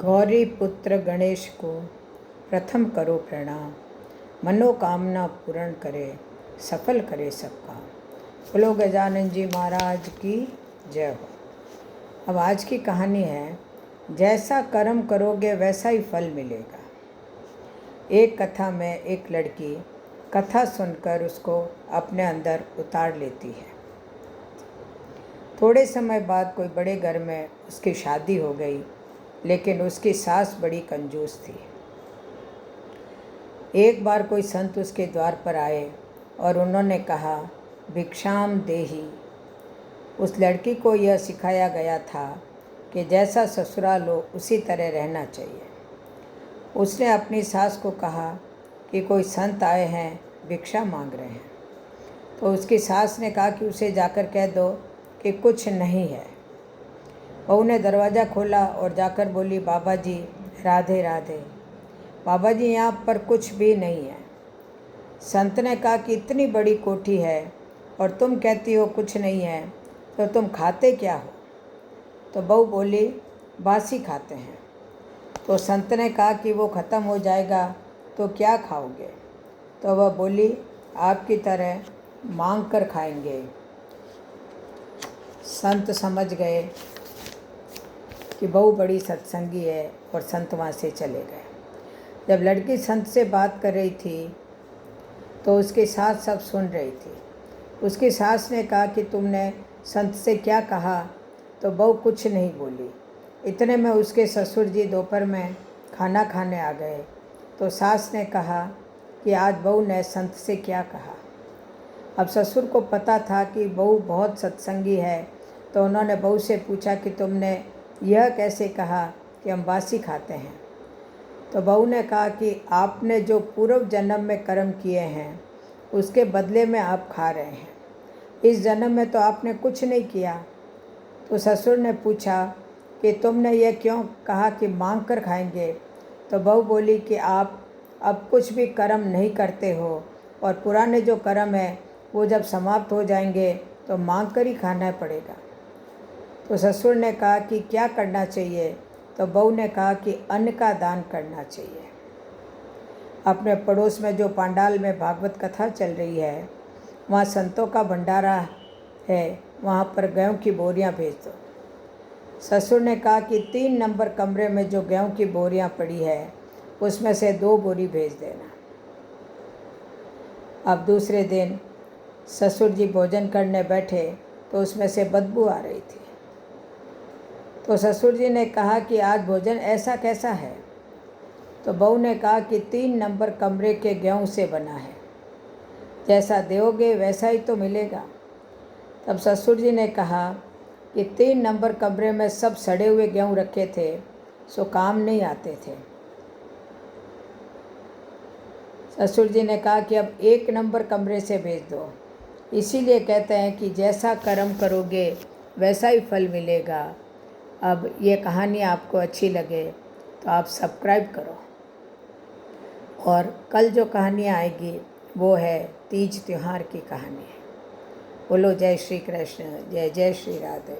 गौरी पुत्र गणेश को प्रथम करो प्रणाम, मनोकामना पूर्ण करे, सफल करे सबका। बोलो गजानन जी महाराज की जय हो। अब आज की कहानी है, जैसा कर्म करोगे वैसा ही फल मिलेगा। एक कथा में एक लड़की कथा सुनकर उसको अपने अंदर उतार लेती है। थोड़े समय बाद कोई बड़े घर में उसकी शादी हो गई, लेकिन उसकी सास बड़ी कंजूस थी। एक बार कोई संत उसके द्वार पर आए और उन्होंने कहा, भिक्षाम देहि। उस लड़की को यह सिखाया गया था कि जैसा ससुराल हो उसी तरह रहना चाहिए। उसने अपनी सास को कहा कि कोई संत आए हैं, भिक्षा मांग रहे हैं। तो उसकी सास ने कहा कि उसे जाकर कह दो कि कुछ नहीं है। बहू ने दरवाज़ा खोला और जाकर बोली, बाबा जी राधे राधे। बाबा जी यहाँ पर कुछ भी नहीं है। संत ने कहा कि इतनी बड़ी कोठी है और तुम कहती हो कुछ नहीं है, तो तुम खाते क्या हो? तो बहू बोली, बासी खाते हैं। तो संत ने कहा कि वो ख़त्म हो जाएगा तो क्या खाओगे? तो वह बोली, आपकी तरह मांग कर खाएंगे। संत समझ गए कि बहू बड़ी सत्संगी है और संत वहाँ से चले गए। जब लड़की संत से बात कर रही थी तो उसकी सास सब सुन रही थी। उसकी सास ने कहा कि तुमने संत से क्या कहा? तो बहू कुछ नहीं बोली। इतने में उसके ससुर जी दोपहर में खाना खाने आ गए। तो सास ने कहा कि आज बहू ने संत से क्या कहा। अब ससुर को पता था कि बहू बहुत सत्संगी है, तो उन्होंने बहू से पूछा कि तुमने यह कैसे कहा कि हम बासी खाते हैं? तो बहू ने कहा कि आपने जो पूर्व जन्म में कर्म किए हैं उसके बदले में आप खा रहे हैं। इस जन्म में तो आपने कुछ नहीं किया। तो ससुर ने पूछा कि तुमने यह क्यों कहा कि मांग कर खाएंगे? तो बहू बोली कि आप अब कुछ भी कर्म नहीं करते हो और पुराने जो कर्म है वो जब समाप्त हो जाएंगे तो मांग कर ही खाना पड़ेगा। तो ससुर ने कहा कि क्या करना चाहिए? तो बहू ने कहा कि अन्न का दान करना चाहिए। अपने पड़ोस में जो पांडाल में भागवत कथा चल रही है, वहाँ संतों का भंडारा है, वहाँ पर गेहूँ की बोरियाँ भेज दो। ससुर ने कहा कि 3 नंबर कमरे में जो गेहूँ की बोरियाँ पड़ी है उसमें से 2 बोरी भेज देना। अब दूसरे दिन ससुर जी भोजन करने बैठे तो उसमें से बदबू आ रही थी। तो ससुर जी ने कहा कि आज भोजन ऐसा कैसा है? तो बहू ने कहा कि 3 नंबर कमरे के गेहूँ से बना है, जैसा दोगे वैसा ही तो मिलेगा। तब ससुर जी ने कहा कि 3 नंबर कमरे में सब सड़े हुए गेहूँ रखे थे, सो काम नहीं आते थे। ससुर जी ने कहा कि अब 1 नंबर कमरे से भेज दो। इसीलिए कहते हैं कि जैसा कर्म करोगे वैसा ही फल मिलेगा। अब ये कहानी आपको अच्छी लगे तो आप सब्सक्राइब करो। और कल जो कहानी आएगी वो है तीज त्यौहार की कहानी। बोलो जय श्री कृष्ण, जय जय श्री राधे।